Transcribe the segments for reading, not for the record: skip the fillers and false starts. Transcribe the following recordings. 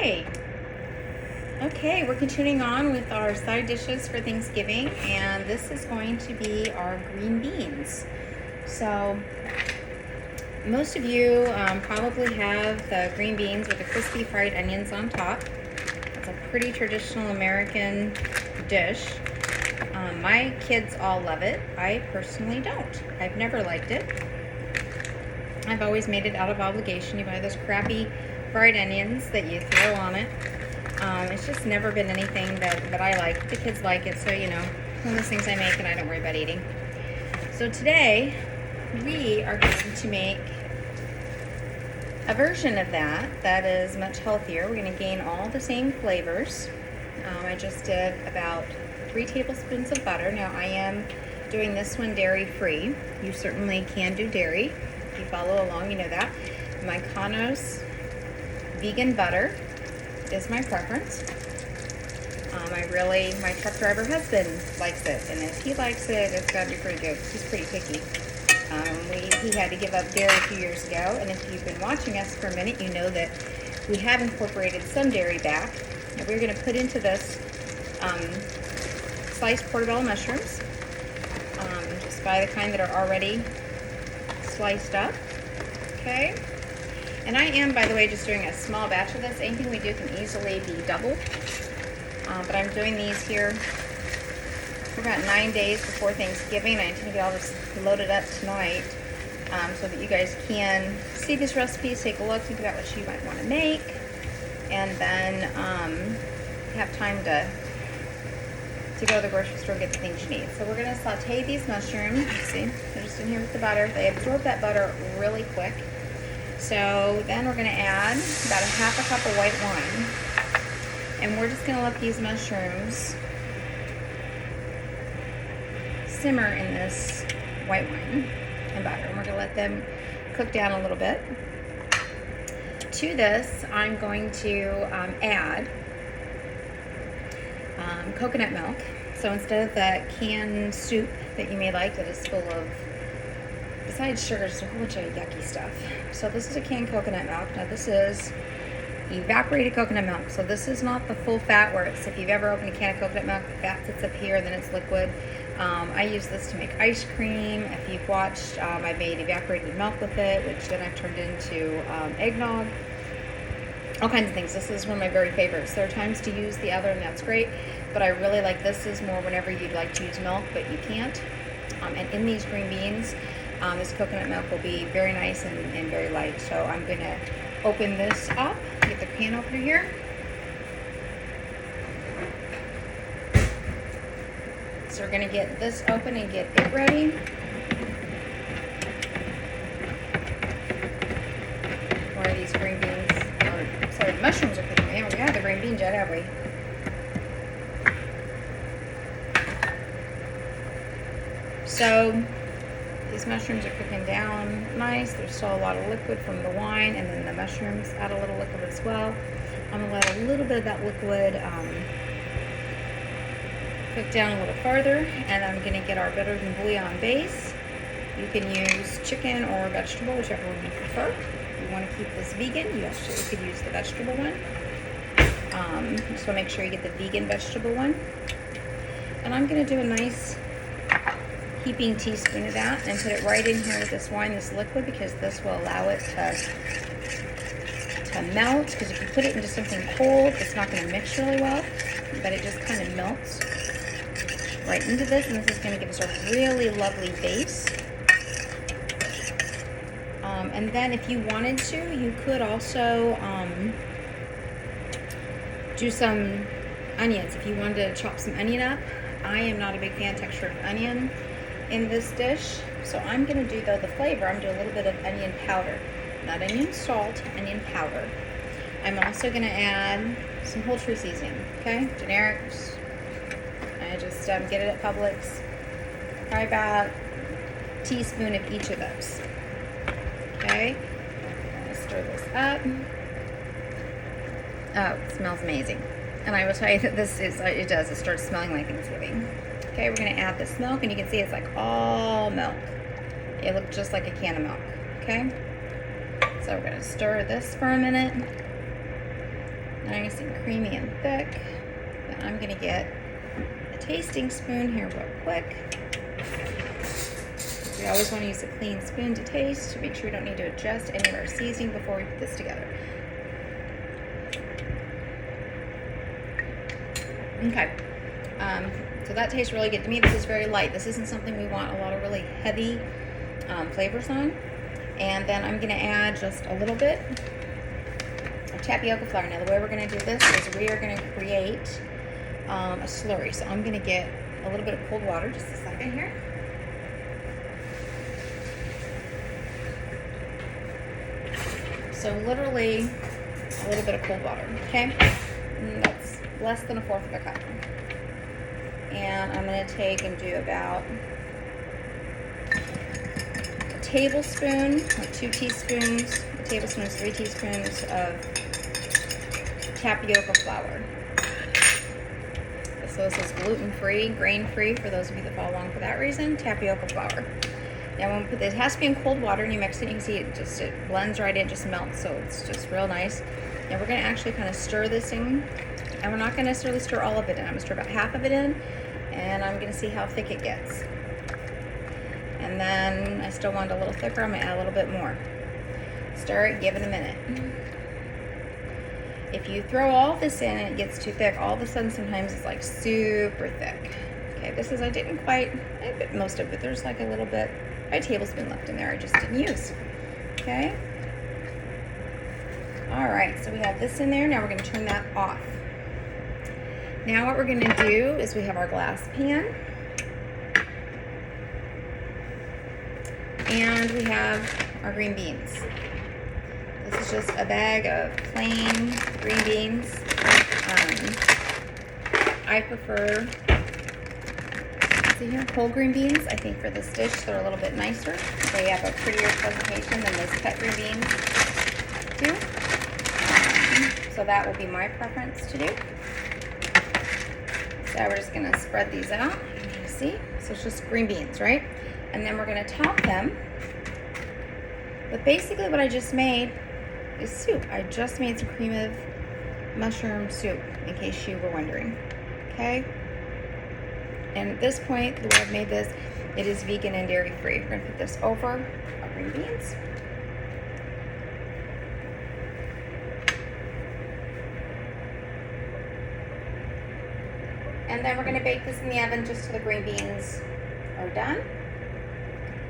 Hi. Okay, we're continuing on with our side dishes for Thanksgiving, and this is going to be our green beans. So, most of you probably have the green beans with the crispy fried onions on top. It's a pretty traditional American dish. My kids all love it. I personally don't. I've never liked it. I've always made it out of obligation. You buy those crappy fried onions that you throw on it. It's just never been anything that I like. The kids like it, so you know, one of those things I make and I don't worry about eating. So today, we are going to make a version of that is much healthier. We're going to gain all the same flavors. I just did about 3 tablespoons of butter. Now I am doing this one dairy free. You certainly can do dairy. If you follow along, you know that. My Kanos vegan butter is my preference. My truck driver husband likes it, and if he likes it, it's got to be pretty good. He's pretty picky. He had to give up dairy a few years ago, and if you've been watching us for a minute, you know that we have incorporated some dairy back. And we're going to put into this sliced portobello mushrooms. Just buy the kind that are already sliced up. Okay. And I am, by the way, just doing a small batch of this. Anything we do can easily be doubled. But I'm doing these here for about 9 days before Thanksgiving. I intend to get all this loaded up tonight so that you guys can see these recipes, take a look, think about what you might want to make, and then have time to go to the grocery store and get the things you need. So we're going to saute these mushrooms. See, they're just in here with the butter. They absorb that butter really quick. So then we're going to add about a half a cup of white wine. And we're just going to let these mushrooms simmer in this white wine and butter. And we're going to let them cook down a little bit. To this, I'm going to add coconut milk. So instead of the canned soup that you may like that is full of, besides sugar, just a whole bunch of yucky stuff. So this is a canned coconut milk. Now this is evaporated coconut milk. So this is not the full fat where it's, if you've ever opened a can of coconut milk, the fat sits up here, then it's liquid. I use this to make ice cream. If you've watched, I made evaporated milk with it, which then I've turned into eggnog. All kinds of things. This is one of my very favorites. There are times to use the other, and that's great, but I really like this is more whenever you'd like to use milk, but you can't. And in these green beans, this coconut milk will be very nice and very light. So I'm going to open this up, get the pan opener here. So we're going to get this open and get it ready. Where these green beans, sorry, the mushrooms are cooking. We haven't had the green beans yet, have we? So these mushrooms are cooking down nice. There's still a lot of liquid from the wine, and then the mushrooms add a little liquid as well. I'm going to let a little bit of that liquid cook down a little farther, and I'm going to get our better than bouillon base. You can use chicken or vegetable, whichever one you prefer. If you want to keep this vegan, you actually could use the vegetable one. Just want to make sure you get the vegan vegetable one. And I'm going to do a nice heaping teaspoon of that and put it right in here with this wine, this liquid, because this will allow it to melt. Because if you put it into something cold, it's not going to mix really well, but it just kind of melts right into this, and this is going to give us a really lovely base. And then if you wanted to, you could also do some onions. If you wanted to chop some onion up, I am not a big fan texture of onion in this dish, so I'm going to do, though, the flavor, I'm going to do a little bit of onion powder, not onion salt, onion powder. I'm also going to add some whole true seasoning, okay, generic. I just get it at Publix, probably about a teaspoon of each of those, okay. I'm going to stir this up. Oh, it smells amazing, and I will tell you that this is, it starts smelling like Thanksgiving. Okay, we're going to add this milk, and you can see it's like all milk. It looks just like a can of milk, okay? So we're going to stir this for a minute. nice and creamy and thick. Then I'm gonna get a tasting spoon here real quick. We always want to use a clean spoon to taste to make sure we don't need to adjust any of our seasoning before we put this together. Okay, so that tastes really good to me. This is very light. This isn't something we want a lot of really heavy flavors on. And then I'm gonna add just a little bit of tapioca flour. Now the way we're gonna do this is we are gonna create a slurry. So I'm gonna get a little bit of cold water, just a second here. So literally a little bit of cold water, okay? And that's less than 1/4 of a cup. And I'm gonna take and do about a tablespoon, or 2 teaspoons, a tablespoon is 3 teaspoons of tapioca flour. So this is gluten-free, grain-free, for those of you that follow along for that reason, tapioca flour. Now when we put this, it has to be in cold water, and you mix it, you can see it blends right in, just melts, so it's just real nice. Now we're gonna actually kind of stir this in, and we're not gonna necessarily stir all of it in. I'm gonna stir about half of it in, and I'm gonna see how thick it gets. And then I still want it a little thicker, I'm gonna add a little bit more. Stir it, give it a minute. If you throw all this in and it gets too thick, all of a sudden sometimes it's like super thick. Okay, this is, I didn't quite, I bit most of it. There's like a little bit, a tablespoon left in there I just didn't use. Okay. All right, so we have this in there. Now we're gonna turn that off. Now what we're gonna do is we have our glass pan. And we have our green beans. This is just a bag of plain green beans. I prefer, see here, whole green beans. I think for this dish they're a little bit nicer. They have a prettier presentation than those cut green beans do. So that will be my preference to do. So we're just gonna spread these out. You see? So it's just green beans, right? And then we're gonna top them with basically what I just made is soup. I just made some cream of mushroom soup, in case you were wondering. Okay? And at this point, the way I've made this, it is vegan and dairy free. We're gonna put this over our green beans. And then we're gonna bake this in the oven just till the green beans are done.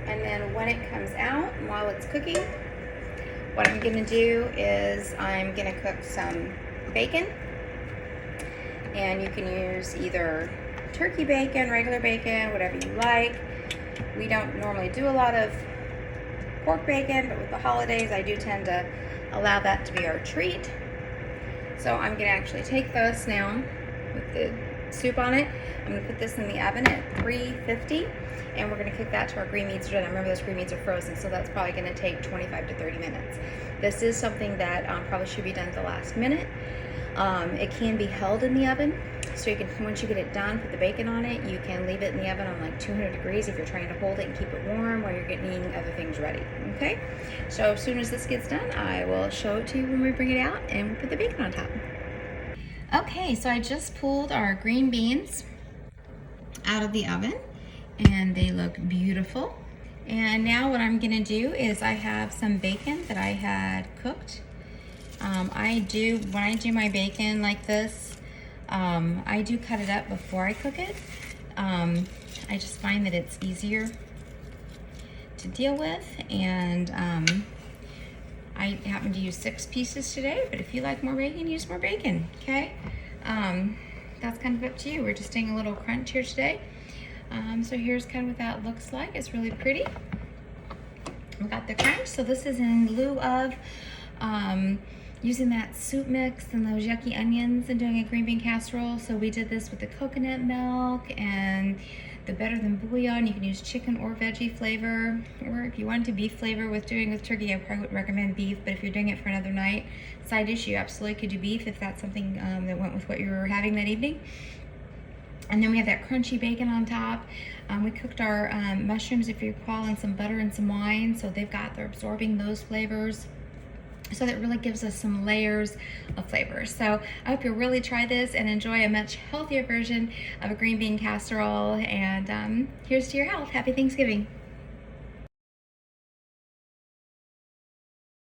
And then when it comes out, and while it's cooking, what I'm gonna do is I'm gonna cook some bacon. And you can use either turkey bacon, regular bacon, whatever you like. We don't normally do a lot of pork bacon, but with the holidays, I do tend to allow that to be our treat. So I'm gonna actually take this now with the soup on it. I'm gonna put this in the oven at 350, and we're gonna cook that till our green beans are done. Remember, those green beans are frozen, so that's probably gonna take 25 to 30 minutes. This is something that probably should be done at the last minute. It can be held in the oven, so you can, once you get it done, put the bacon on it. You can leave it in the oven on like 200 degrees if you're trying to hold it and keep it warm while you're getting other things ready. Okay, so as soon as this gets done, I will show it to you when we bring it out and we'll put the bacon on top. Okay, so I just pulled our green beans out of the oven and they look beautiful. And now what I'm gonna do is I have some bacon that I had cooked. When I do my bacon like this, I do cut it up before I cook it. I just find that it's easier to deal with, and I happen to use 6 pieces today, but if you like more bacon, use more bacon, okay? That's kind of up to you. We're just doing a little crunch here today. So here's kind of what that looks like. It's really pretty. We got the crunch. So this is in lieu of using that soup mix and those yucky onions and doing a green bean casserole. So we did this with the coconut milk and the better than bouillon. You can use chicken or veggie flavor, or if you want to beef flavor with doing with turkey, I probably would recommend beef, but if you're doing it for another night side dish, you absolutely could do beef if that's something that went with what you were having that evening. And then we have that crunchy bacon on top. We cooked our mushrooms, if you recall, in some butter and some wine, so they're absorbing those flavors. So that really gives us some layers of flavor. So I hope you'll really try this and enjoy a much healthier version of a green bean casserole. And here's to your health. Happy Thanksgiving.